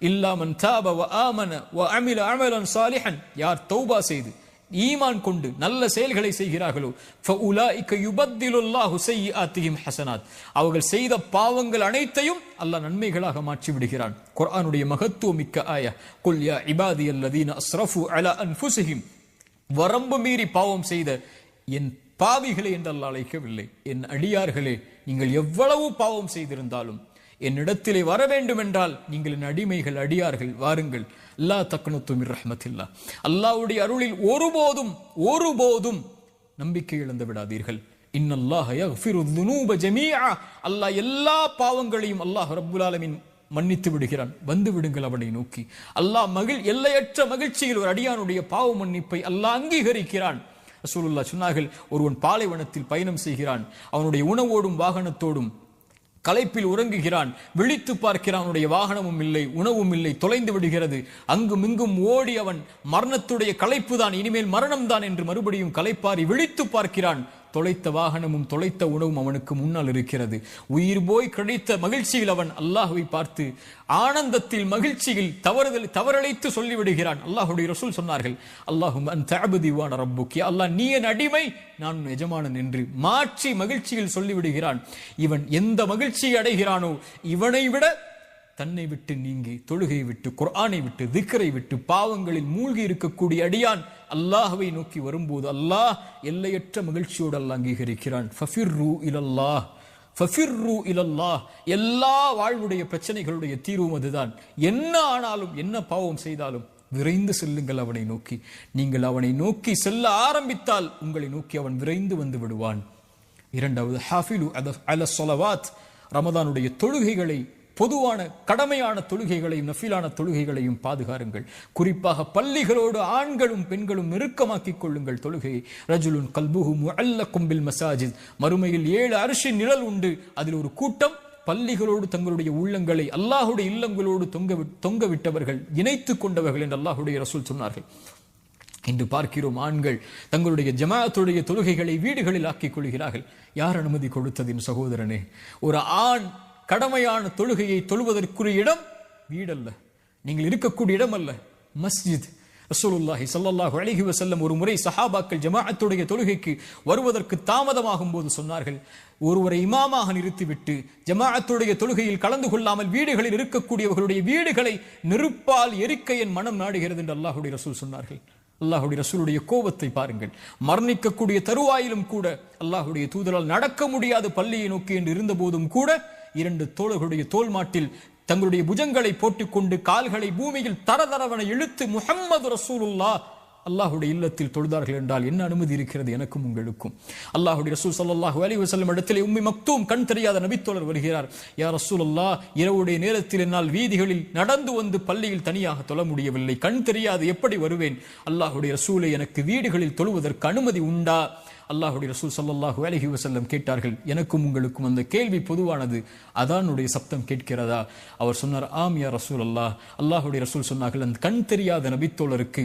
இல்லா மன் தாப வ ஆமன வ அமில அமலன் சாலிஹன், யார் தௌபா செய்து ஈமான் கொண்டு நல்ல செயல்களை செய்கிறார்களோ ஃபஉலாயிக யுபத்திலுல்லாஹு ஸய்யிஆத்திஹிம் ஹஸனாத், அவர்கள் செய்த பாவங்கள் அனைத்தையும் அல்லாஹ் நன்மைகளாக மாற்றி விடுகிறான். குர்ஆனுடைய மகத்துவமிக்க ஆயா, குல் யா இபாதியல்லதீன அஸ்ரஃபு அலா அன்ஃபுஸிஹிம், வரம்பு மீறி பாவம் செய்த என் பாவிகளை என்று அல்லாஹ் அழைக்கவில்லை. என் அடியார்களே, நீங்கள் எவ்வளவு பாவம் செய்திருந்தாலும், என்னிடத்திலே வர வேண்டும் என்றால் நீங்கள் என் அடிமைகள், அடியார்கள், வாருங்கள். லா தக்னது மிர் ரஹ்மத்தில்லாஹ், அல்லாஹ்வுடைய அருளில் ஒருபோதும் நம்பிக்கை இழந்து விடாதீர்கள். இன்னல்லாஹ யக்ஃபிரு ذுனூப ஜமீஆ, அல்லாஹ் எல்லா பாவங்களையும் அல்லாஹ் ரப்புல் ஆலமீன் மன்னித்து விடுகிறான். வந்து விடுங்கள் அவனை நோக்கி. அல்லாஹ் எல்லையற்ற மகிழ்ச்சியில் ஒரு அடியானுடைய பாவ மன்னிப்பை அல்லாஹ் அங்கீகரிக்கிறான். ரசூலுல்லாஹ் சொன்னார்கள், ஒருவன் பாலைவனத்தில் பயணம் செய்கிறான், அவனுடைய உணவோடும் வாகனத்தோடும் களைப்பில் உறங்குகிறான், விழித்து பார்க்கிறான், அவனுடைய வாகனமும் இல்லை, உணவும் இல்லை, தொலைந்து விடுகிறது. அங்கும் இங்கும் ஓடி அவன் மரணத்துடைய களைப்பு தான், இனிமேல் மரணம் தான் என்று மறுபடியும் களைப்பாரி விழித்து பார்க்கிறான். தொலைத்த வாகனமும் தொலைத்த உணவும் அவனுக்கு முன்னால் இருக்கிறது. உயிர் போய் கிடைத்த மகிழ்ச்சியில் அவன் அல்லாஹ்வை பார்த்து ஆனந்தத்தில் மகிழ்ச்சியில் தவறழைத்து சொல்லிவிடுகிறான். அல்லாஹ்வுடைய ரசூல் சொன்னார்கள், அல்லாஹும்ம அன்த அப்தி வ அன ரப்புக், யா அல்லாஹ் நீ என் அடிமை, நான் உன் எஜமானன் என்று மாற்றி மகிழ்ச்சியில் சொல்லிவிடுகிறான். இவன் எந்த மகிழ்ச்சியை அடைகிறானோ இவனை விட தன்னை விட்டு நீங்கி, தொழுகை விட்டு, குர்ஆனை விட்டு, திக்ரை விட்டு, பாவங்களில் மூழ்கி இருக்கக்கூடிய அடியான் அல்லாஹ்வை நோக்கி வரும்போது அல்லாஹ் எல்லையற்ற மகிழ்ச்சியோடு அல்லாஹ் அங்கீகரிக்கிறான். ஃபஃபிர்ரு இலல்லாஹ், எல்லா வாழ்வுடைய பிரச்சனைகளுடைய தீர்வும் அதுதான். என்ன ஆனாலும், என்ன பாவம் செய்தாலும் விரைந்து செல்லுங்கள் அவனை நோக்கி. நீங்கள் அவனை நோக்கி செல்ல ஆரம்பித்தால் உங்களை நோக்கி அவன் விரைந்து வந்து விடுவான். இரண்டாவது, ஹாஃபிலு அல ஸலவாத், ரமதானுடைய தொழுகைகளை, பொதுவான கடமையான தொழுகைகளையும் நஃபிலான தொழுகைகளையும் பாதுகாருங்கள். குறிப்பாக பள்ளிகளோடு ஆண்களும் பெண்களும் நெருக்கமாக்கிக் கொள்ளுங்கள் தொழுகையை. ரஜுலுன் கல்புஹு முஅல்லகும் பில் மசாஜித், மறுமையில் 7 அர்ஷின் நிழல் உண்டு. அதில் ஒரு கூட்டம் பள்ளிகளோடு தங்களுடைய உள்ளங்களை அல்லாஹ்வுடைய இல்லங்களோடு தொங்க விட்டவர்கள், இணைத்துக் கொண்டவர்கள் என்று அல்லாஹ்வுடைய ரசூல் சொன்னார்கள். இன்று பார்க்கிறோம், ஆண்கள் தங்களுடைய ஜமாஅத்துடைய தொழுகைகளை வீடுகளில் ஆக்கிக் கொள்கிறார்கள். யார் அனுமதி கொடுத்ததின் சகோதரனே? ஒரு ஆண் கடமையான தொழுகையை தொழுவதற்குரிய இடம் வீடல்ல, நீங்கள் இருக்கக்கூடிய இடம் அல்ல, மஸ்ஜித். ரசூலுல்லாஹி ஸல்லல்லாஹு அலைஹி வஸல்லம் ஒரு முறை சஹாபாக்கள் ஜமாஅத்துடைய தொழுகைக்கு வருவதற்கு தாமதமாகும் போது சொன்னார்கள், ஒருவரை இமாமாக நிறுத்திவிட்டு ஜமாஅத்துடைய தொழுகையில் கலந்து கொள்ளாமல் வீடுகளில் இருக்கக்கூடியவர்களுடைய வீடுகளை நெருப்பால் எரிக்க என் மனம் நாடுகிறது என்று அல்லாஹ்வுடைய ரசூல் சொன்னார்கள். அல்லாஹ்வுடைய ரசூலுடைய கோபத்தை பாருங்கள். மரணிக்கக்கூடிய தருவாயிலும் கூட அல்லாஹ்வுடைய தூதரால் நடக்க முடியாத பள்ளியை நோக்கி என்று இருந்த போதும் கூட 2 தோழர்களுடைய தோல் மாட்டில் தங்களுடைய புஜங்களை போட்டுக்கொண்டு கால்களை பூமியில் தரதரவன இழுத்து முஹம்மது ரசூலுல்லாஹ் அல்லாஹ்வுடைய இல்லத்தில் தொழுதார்கள் என்றால் என்ன அனுமதி இருக்கிறது எனக்கும் உங்களுக்கும்? அல்லாஹ்வுடைய ரசூல் ஸல்லல்லாஹு அலைஹி வஸல்லம் இடத்திலே உம்மி மக்தூம், கண் தெரியாத நபித்தோழர் வருகிறார். யா ரசூலல்லாஹ், இரவுடைய நேரத்தில் என்னால் வீதிகளில் நடந்து வந்து பள்ளியில் தனியாக தொழ முடியவில்லை, கண் தெரியாது, எப்படி வருவேன்? அல்லாஹ்வுடைய ரசூலை, எனக்கு வீடுகளில் தொழுவதற்கு அனுமதி உண்டா? அல்லாஹ்வுடைய ரசூல் ஸல்லல்லாஹு அலைஹி வஸல்லம் கேட்டார்கள், எனக்கும் உங்களுக்கும் அந்த கேள்வி பொதுவானது, அதானுடைய சப்தம் கேட்கிறதா? அவர் சொன்னார், ஆம் யா ரசூலல்லாஹ். அல்லாஹ்வுடைய ரசூல் சொன்னார்கள், அந்த கண் தெரியாத நபித்தோழருக்கு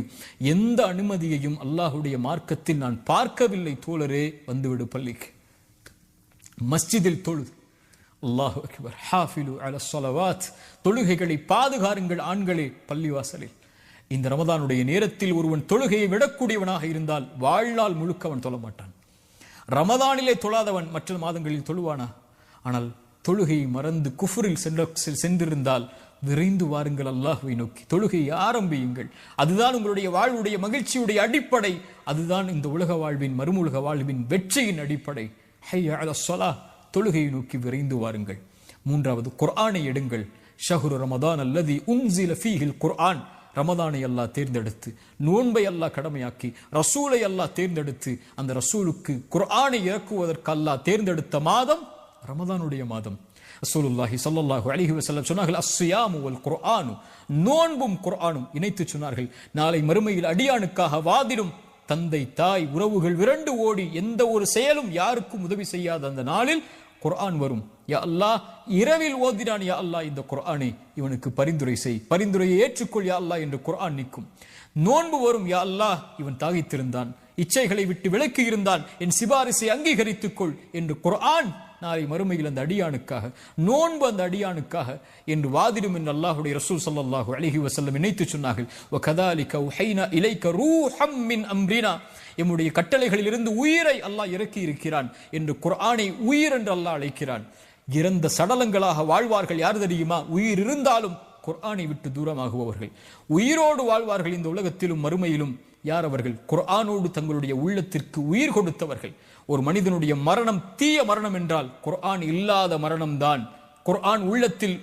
எந்த அனுமதியையும் அல்லாஹ்வுடைய மார்க்கத்தில் நான் பார்க்கவில்லை தோழரே, வந்துவிடு பள்ளிக்கு, மஸ்ஜிதில் தொழுது. அல்லாஹு அக்பர். ஹாஃபிலு அல ஸலவாத், தொழுகைகளை பாதுகாருங்கள் ஆண்களே பள்ளிவாசலில். இந்த ரமதானுடைய நேரத்தில் ஒருவன் தொழுகையை விடக்கூடியவனாக இருந்தால் வாழ்நாள் முழுக்க அவன் தொழ மாட்டான். ரமதானிலே தொழாதவன் மற்ற மாதங்களில் தொழுவானா? ஆனால் தொழுகையை மறந்து குஃப்ரில் சென்றிருந்தால் விரைந்து வாருங்கள் அல்லாஹ்வை நோக்கி, தொழுகையை ஆரம்பியுங்கள். அதுதான் உங்களுடைய வாழ்வுடைய மகிழ்ச்சியுடைய அடிப்படை. அதுதான் இந்த உலக வாழ்வின், மறுமுலக வாழ்வின் வெற்றியின் அடிப்படை. ஹய்ய அலா ஸலாஹ், தொழுகையை நோக்கி விரைந்து வாருங்கள். மூன்றாவது, குர்ஆனை எடுங்கள். ஷஹ்ரு ரமதான் அல்லதி உன்ஸில ஃபீஹில் குர்ஆன், ரமதானை அல்லாஹ் தேர்ந்தெடுத்து, நோன்பை அல்லாஹ் கடமையாக்கி, ரசூலை அல்லாஹ் தேர்ந்தெடுத்து, அந்த ரசூலுக்கு குர்ஆனை இறக்குவதற்கு அல்லாஹ் தேர்ந்தெடுத்த மாதம் ரமதானுடைய மாதம். ரசூலுல்லாஹி ஸல்லல்லாஹு அலைஹி வஸல்லம் சொன்னார்கள், அஸ்ஸியாமு வல் குர்ஆனு, நோன்பும் குர்ஆனும் இணைத்து சொன்னார்கள். நாளை மறுமையில் அடியானுக்காக வாதிடும் தந்தை, தாய், உறவுகள் விரண்டு ஓடி எந்த ஒரு செயலும் யாருக்கும் உதவி செய்யாத அந்த நாளில் குர்ஆன் வரும். யா அல்லாஹ், இரவில் ஓதினான் யா அல்லாஹ் இந்த குர்ஆனை, இவனுக்கு பரிந்துரை செய், பரிந்துரையை ஏற்றுக்கொள் யா அல்லாஹ் என்று குர்ஆன் நிற்கும். நோன்பு வரும், யா அல்லாஹ் இவன் தாகித்திருந்தான், இச்சைகளை விட்டு விலக்கி இருந்தான், என் சிபாரிசை அங்கீகரித்துக் கொள் என்று குர்ஆன் நாளை மறுமையில் அந்த அடியானுக்காக, நோன்பு அந்த அடியானுக்காக என்று வாதிடும் என்று அல்லாஹ்வுடைய ரசூல் ஸல்லல்லாஹு அலைஹி வஸல்லம் இணைத்து சொன்னார்கள். வகதாலிக உஹைனா இலைக ரூஹம் மின் அம்ரினா, எம்முடைய கட்டளைகளில் இருந்து உயிரை அல்லாஹ் இறக்கி இருக்கிறான் என்று குர்ஆனை உயிர் என்று அல்லாஹ் அழைக்கிறான். இறந்த சடலங்களாக வாழ்வார்கள் யார் தெரியுமா? உயிர் இருந்தாலும் குர்ஆனை விட்டு தூரமாகுபவர்கள். உயிரோடு வாழ்வார்கள் இந்த உலகத்திலும் மறுமையிலும். யார் அவர்கள்? குர்ஆனோடு தங்களுடைய உள்ளத்திற்கு உயிர் கொடுத்தவர்கள். ஒரு மனிதனுடைய மரணம் தீய மரணம் என்றால் குர்ஆன் இல்லாத மரணம் தான். குர்ஆன் உள்ளத்தில்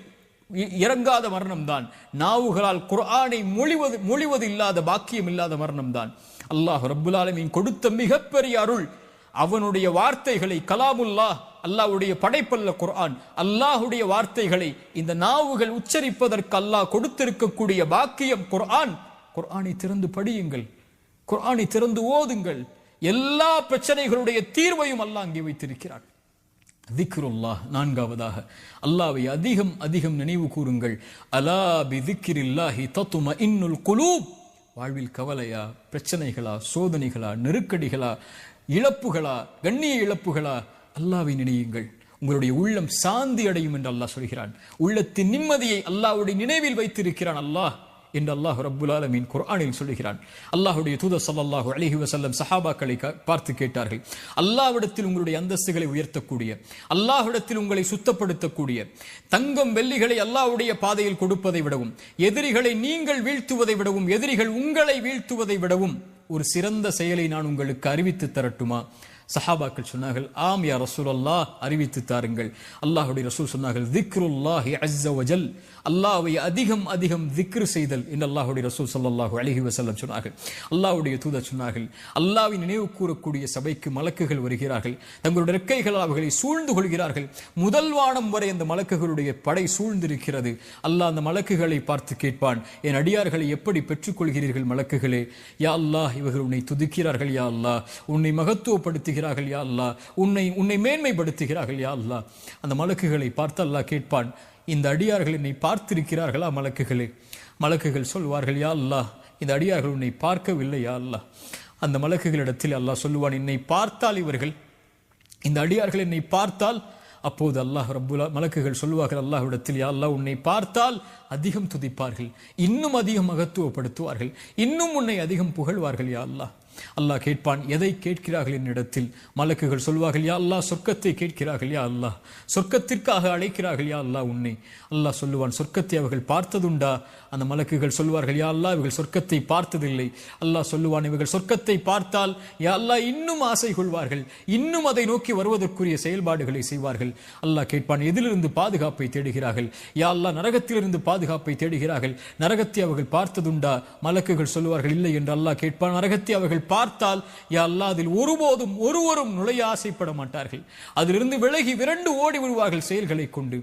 இறங்காத மரணம்தான். நாவுகளால் குர்ஆனை மொழிவது இல்லாத பாக்கியம் இல்லாத மரணம்தான். அல்லாஹ் ரப்புல் ஆலமீன் கொடுத்த மிகப்பெரிய அருள். அவனுடைய வார்த்தைகளை, கலாமுல்லாஹ், அல்லாஹ்வுடைய படைப்பல்ல குர்ஆன், அல்லாஹ்வுடைய வார்த்தைகளை இந்த நாவுகள் உச்சரிப்பதற்கு அல்லாஹ் கொடுத்திருக்கக்கூடிய பாக்கியம் குர்ஆன். குர்ஆனை திறந்து படியுங்கள், குர்ஆனை திறந்து ஓதுங்கள். எல்லா பிரச்சனைகளுடைய தீர்வையும் அல்லாஹ் அங்கே வைத்திருக்கிறான். திக்ருல்லாஹ், நான்காவதாக அல்லாஹ்வை அதிகம் அதிகம் நினைவு கூறுங்கள். அலா பி திக்ரில்லாஹி தத்மஇன்னுல் குலூப். வாழ்வில் கவலையா, பிரச்சனைகளா, சோதனைகளா, நெருக்கடிகளா, இழப்புகளா, கண்ணிய இழப்புகளா, அல்லாஹ்வை நினையுங்கள். உங்களுடைய உள்ளம் சாந்தி அடையும் என்று அல்லாஹ் சொல்கிறான். உள்ளத்தின் நிம்மதியை அல்லாஹ்வுடைய நினைவில் வைத்திருக்கிறான் அல்லாஹ் என்று அல்லாஹ் ரப்புல் ஆலமீன் குர்ஆனில் சொல்கிறான். அல்லாஹ்வுடைய தூதர் ஸல்லல்லாஹு அலைஹி வஸல்லம் சஹாபாக்களை பார்த்து கேட்டார்கள், அல்லாஹ்விடத்தில் உங்களுடைய அந்தஸ்துகளை உயர்த்தக்கூடிய, அல்லாஹ்விடத்தில் உங்களை சுத்தப்படுத்தக்கூடிய, தங்கம் வெள்ளிகளை அல்லாஹ்வுடைய பாதையில் கொடுப்பதை விடவும், எதிரிகளை நீங்கள் வீழ்த்துவதை விடவும், எதிரிகள் உங்களை வீழ்த்துவதை விடவும் ஒரு சிறந்த செயலை நான் உங்களுக்கு அறிவித்து தரட்டுமா? சஹாபாக்கள் சொன்னார்கள், ஆம் யா ரசூலல்லாஹ், அறிவித்து தாருங்கள். அல்லாஹ்வுடைய ரசூல் சொன்னார்கள், திக்ருல்லாஹி அஸ்ஸ வஜல், அல்லாஹ்வை அதிகம் அதிகம் திக்ர் செய்தல் என்று அல்லாஹ்வுடைய ரசூல் ஸல்லல்லாஹு அலைஹி வஸல்லம் சொன்னார்கள். அல்லாஹ்வுடைய தூதர் சொன்னார்கள், அல்லாஹ்வை நினைவு கூறக்கூடிய சபைக்கு மலக்குகள் வருகிறார்கள், தங்களுடைய ரெக்கைகளால் அவர்களை சூழ்ந்து கொள்கிறார்கள். முதல் வானம் வரை அந்த மலக்குகளுடைய படை சூழ்ந்திருக்கிறது. அல்லாஹ் அந்த மலக்குகளை பார்த்து கேட்பான், என் அடியார்களை எப்படி பெற்றுக்கொள்கிறீர்கள் மலக்குகளே? யா அல்லாஹ், இவர்கள் உன்னை துதிக்கிறார்கள் யா அல்லாஹ், உன்னை மகத்துவப்படுத்தி யா அல்லாஹ், உன்னை மேன்மைப்படுத்துகிறார்கள் யா அல்லாஹ். அந்த மலக்குகளை பார்த்து அல்லாஹ் கேட்பான், இந்த அடியார்கள் என்னை பார்த்திருக்கிறார்களா மலக்குகளே? மலக்குகள் சொல்வார்கள், யா அல்லாஹ், இந்த அடியார்கள் உன்னை பார்க்கவில்லை யா அல்லாஹ். அந்த மலக்குகளிடத்தில் அல்லாஹ் சொல்லுவான், என்னை பார்த்தால் இவர்கள், இந்த அடியார்கள் என்னை பார்த்தால், அப்போது அல்லாஹ் ரப்புல் மலக்குகள் சொல்வார்கள் அல்லாஹ்விடத்தில், யா அல்லாஹ், உன்னை பார்த்தால் அதிகம் துதிப்பார்கள், இன்னும் அதிகம் மகத்துவப்படுத்துவார்கள், இன்னும் உன்னை அதிகம் புகழ்வார்கள் யா அல்லாஹ். அல்லாஹ் கேட்பான், எதை கேட்கிறார்கள் என்னிடத்தில்? மலக்குகள் சொல்வார்கள், யா அல்லாஹ், சொர்க்கத்தை கேட்கிறார்கள் யா அல்லாஹ், சொர்க்கத்திற்காக அழைக்கிறார்கள் யா அல்லாஹ் உன்னை. அல்லாஹ் சொல்லுவான், சொர்க்கத்தை அவர்கள் பார்த்ததுண்டா? அந்த மலக்குகள் சொல்வார்கள், யா அல்லாஹ், இவர்கள் சொர்க்கத்தை பார்த்ததில்லை. அல்லாஹ் சொல்லுவான், இவர்கள் சொர்க்கத்தை பார்த்தால் யா அல்லாஹ் இன்னும் ஆசை கொள்வார்கள், இன்னும் அதை நோக்கி வருவதற்குரிய செயல்பாடுகளை செய்வார்கள். அல்லாஹ் கேட்பான், எதிலிருந்து பாதுகாப்பை தேடுகிறார்கள்? யா அல்லாஹ், நரகத்திலிருந்து பாதுகாப்பை தேடுகிறார்கள், நரகத்தை அவர்கள் பார்த்ததுண்டா? மலக்குகள் சொல்லுவார்கள், இல்லை என்று அல்லாஹ் கேட்பான், நரகத்தை அவர்கள் பார்த்தால் யா அல்லாஹ், அதில் ஒருவரும் நுழைய ஆசைப்பட மாட்டார்கள், அதிலிருந்து விலகி விரண்டு ஓடி விடுவார்கள் செயல்களை கொண்டு.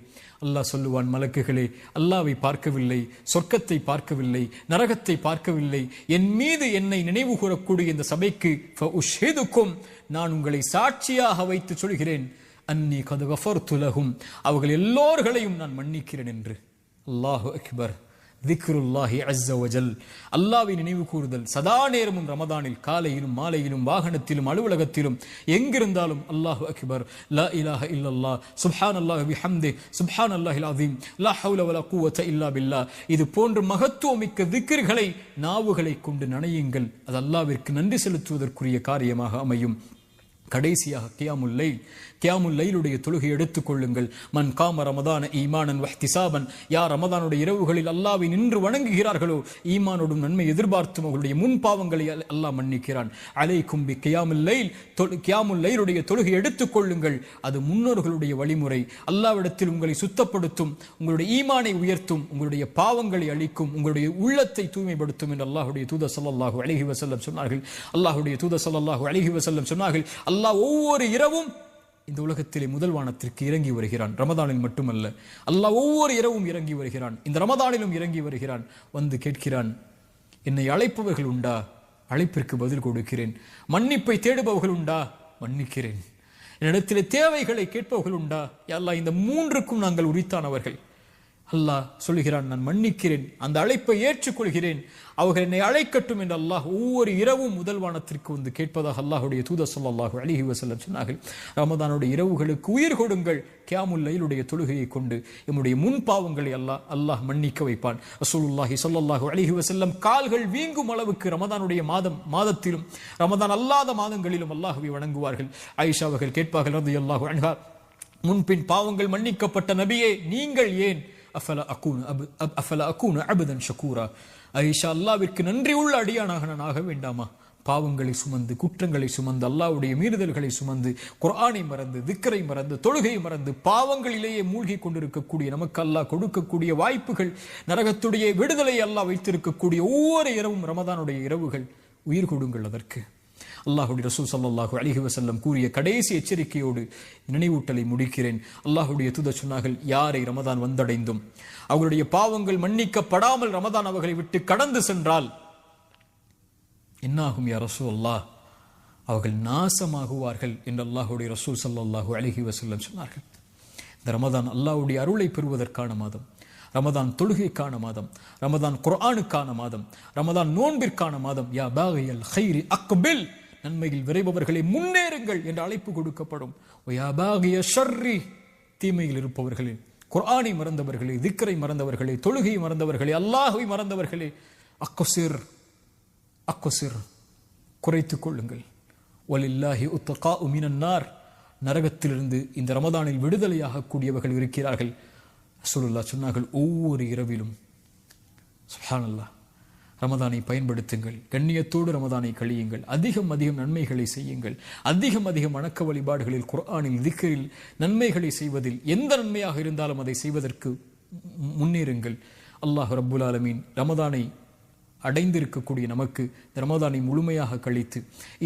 அல்லாஹ் சொல்லுவான், மலக்குகளே, அல்லாஹ்வை பார்க்கவில்லை, சொர்க்கத்தை பார்க்கவில்லை, நரகத்தை பார்க்கவில்லை, என் மீது என்னை நினைவு கூறக்கூடிய இந்த சபைக்கு ஃபஉஷ்ஹிதுக்கும், நான் உங்களை சாட்சியாக வைத்து சொல்கிறேன், அன்னி கத் கஃபர்து லஹும், அவர்கள் எல்லோர்களையும் நான் மன்னிக்கிறேன் என்று. அல்லாஹு அக்பர். திக்ருல்லாஹி அஸ்ஸ வஜல், அல்லாஹ்வை நினைவு கூறுதல் சதா நேரமும் ரமதானில், காலையிலும் மாலையிலும், வாகனத்திலும், அலுவலகத்திலும், எங்கிருந்தாலும் அல்லாஹு அக்பர், லா இலாஹ இல்லல்லாஹ், சுப்ஹானல்லாஹி பிஹம்திஹி, சுப்ஹானல்லாஹில் அஸீம், லா ஹவ்ல வலா குவத இல்லா பில்லாஹ். இது போன்ற மகத்துவமிக்க திக்ர்களை நாவுகளை கொண்டு நனையுங்கள். அது அல்லாஹ்விற்கு நன்றி செலுத்துவதற்குரிய காரியமாக அமையும். கடைசியாக கியாமுல் லைல், கியாமுல் லைலுடைய தொழுகை எடுத்துக் கொள்ளுங்கள். மன் காம ரமதான ஈமானன் வஹ்திசாபன், யார் ரமதானுடைய இரவுகளில் அல்லாஹ்வை நின்று வணங்குகிறார்களோ, ஈமானோடும் நன்மை எதிர்பார்த்தும் அவர்களுடைய முன் பாவங்களை அல்லாஹ் மன்னிக்கிறான். அலைக்கும் பி கியாமுல் லைல், கியாமுல் லைலுடைய தொழுகை எடுத்துக் கொள்ளுங்கள். அது முன்னோர்களுடைய வழிமுறை. அல்லாஹ்விடத்தில் உங்களை சுத்தப்படுத்தும், உங்களுடைய ஈமானை உயர்த்தும், உங்களுடைய பாவங்களை அழிக்கும், உங்களுடைய உள்ளத்தை தூய்மைப்படுத்தும் என்று அல்லாஹ்வுடைய தூதர் ஸல்லல்லாஹு அலைஹி வஸல்லம் சொன்னார்கள். அல்லாஹ்வுடைய தூதர் ஸல்லல்லாஹு அலைஹி வஸல்லம் சொன்னார்கள், அல்லாஹ் ஒவ்வொரு இரவும் இந்த உலகத்திலே முதல் வானத்திற்கு இறங்கி வருகிறான். ரமதானில் மட்டுமல்ல, அல்லாஹ் ஒவ்வொரு இரவும் இறங்கி வருகிறான், இந்த ரமதானிலும் இறங்கி வருகிறான். வந்து கேட்கிறான், என்னை அழைப்பவர்கள் உண்டா? அழைப்பிற்கு பதில் கொடுக்கிறேன். மன்னிப்பை தேடுபவர்கள் உண்டா? மன்னிக்கிறேன். என்னிடத்திலே தேவைகளை கேட்பவர்கள் உண்டா? யா அல்லாஹ், இந்த மூன்றுக்கும் நாங்கள் உரித்தானவர்கள். அல்லாஹ் சொல்லுகிறான், நான் மன்னிக்கிறேன், அந்த அழைப்பை ஏற்றுக்கொள்கிறேன், அவர்கள் என்னை அழைக்கட்டும் என்று அல்லாஹ் ஒவ்வொரு இரவும் முதல் வானத்திற்கு வந்து கேட்பதாக அல்லாஹ்வுடைய தூதர் ஸல்லல்லாஹு அலைஹி வஸல்லம் சொன்னார்கள். ரமதானுடைய இரவுகளுக்கு உயிர் கொடுங்கள். கியாமுல் லைலுடைய தொழுகையை கொண்டு நம்முடைய முன் பாவங்களை அல்லாஹ் மன்னிக்க வைப்பான். ரசூலுல்லாஹி ஸல்லல்லாஹு அலைஹி வஸல்லம் கால்கள் வீங்கும் அளவுக்கு ரமதானுடைய மாதத்திலும் ரமதான் அல்லாத மாதங்களிலும் அல்லாஹ்வை வணங்குவார்கள். ஆயிஷா அவர்கள் கேட்பார்கள் ரலியல்லாஹு அன்ஹா, முன்பின் பாவங்கள் மன்னிக்கப்பட்ட நபியே, நீங்கள் ஏன் அஃபல அகூன அபதன் ஷக்கூரா, ஆயிஷா, அல்லாஹ்விற்கு நன்றி உள்ள அடியானாக நான் ஆக வேண்டாமா? பாவங்களை சுமந்து, குற்றங்களை சுமந்து, அல்லாஹ்வுடைய மீறுதல்களை சுமந்து, குர்ஆனை மறந்து, திக்ரை மறந்து, தொழுகை மறந்து, பாவங்களிலேயே மூழ்கி கொண்டிருக்கக்கூடிய நமக்கு அல்லாஹ் கொடுக்கக்கூடிய வாய்ப்புகள், நரகத்துடைய விடுதலை அல்லாஹ் வைத்திருக்கக்கூடிய ஒவ்வொரு இரவும் ரமதானுடைய இரவுகள். உயிர் கொடுங்கள் அதற்கு. அல்லாஹ்வுடைய ரசூல் ஸல்லல்லாஹு அலைஹி வஸல்லம் கூறிய கடைசி எச்சரிக்கையோடு நினைவூட்டலை முடிக்கிறேன். அல்லாஹ்வுடைய தூதர் சொன்னார்கள், யாரை ரமதான் வந்தடைந்தும் அவர்களுடைய பாவங்கள் மன்னிக்கப்படாமல் ரமதான் அவர்களை விட்டு கடந்து சென்றால் என்னாகும் யா ரசூலல்லாஹ்? அவர்கள் நாசமாகுவார்கள் என்று அல்லாஹ்வுடைய ரசூல் ஸல்லல்லாஹு அலைஹி வஸல்லம் சொன்னார்கள். இந்த ரமதான் அல்லாஹ்வுடைய அருளை பெறுவதற்கான மாதம், ரமதான் தொழுகைக்கான மாதம், ரமதான் குர்ஆனுக்கான மாதம், ரமதான் நோன்பிற்கான மாதம். யா பாகியல் கைரி அக்பில், நன்மையில் விரைபவர்களை முன்னேறுங்கள் என்று அழைப்பு கொடுக்கப்படும். யா பாகிய ஷர்ரி, தீமையில் இருப்பவர்களே, குர்ஆனை மறந்தவர்களே, திக்ரை மறந்தவர்களே, தொழுகையை மறந்தவர்களே, அல்லாஹ்வை மறந்தவர்களே, அக்ஸிர் அக்ஸிர், குறைத்துக் கொள்ளுங்கள். வலில்லாஹி உத்தகாஉ மினன் நார், நரகத்திலிருந்து இந்த ரமதானில் விடுதலையாக கூடியவர்கள் இருக்கிறார்கள். ரசூலுல்லாஹ் சொன்னார்கள், ஒவ்வொரு இரவிலும். சுப்ஹானல்லாஹ். ரமதானை பயன்படுத்துங்கள், கண்ணியத்தோடு ரமதானை கழியுங்கள், அதிகம் அதிகம் நன்மைகளை செய்யுங்கள், அதிகம் அதிகம் வணக்க வழிபாடுகளில், குர்ஆனில், திக்ரில் நன்மைகளை செய்வதில், எந்த நன்மையாக இருந்தாலும் அதை செய்வதற்கு முன்னேறுங்கள். அல்லாஹ் ரப்புல் ஆலமீன் ரமதானை அடைந்திருக்கக்கூடிய நமக்கு இந்த ரமதானை முழுமையாக கழித்து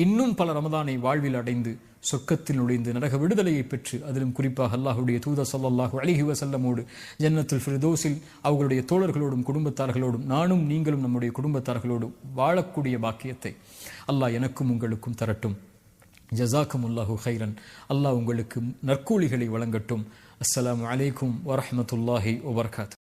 இன்னும் பல ரமதானை வாழ்வில் அடைந்து சொர்க்கத்தில் நுழைந்து நரக விடுதலையை பெற்று, அதிலும் குறிப்பாக அல்லாஹ்வுடைய தூதர் ஸல்லல்லாஹு அலைஹி வஸல்லமோடு ஜன்னத்துல் ஃபிர்தௌஸில் அவர்களுடைய தோழர்களோடும் குடும்பத்தார்களோடும் நானும் நீங்களும் நம்முடைய குடும்பத்தார்களோடும் வாழக்கூடிய பாக்கியத்தை அல்லாஹ் எனக்கும் உங்களுக்கும் தரட்டும். ஜஸாக்குமுல்லாஹு கைரன். அல்லாஹ் உங்களுக்கு நற்கூலிகளை வழங்கட்டும். அஸ்ஸலாமு அலைக்கும் வரஹ்மத்துல்லாஹி வபரகாத்துஹு.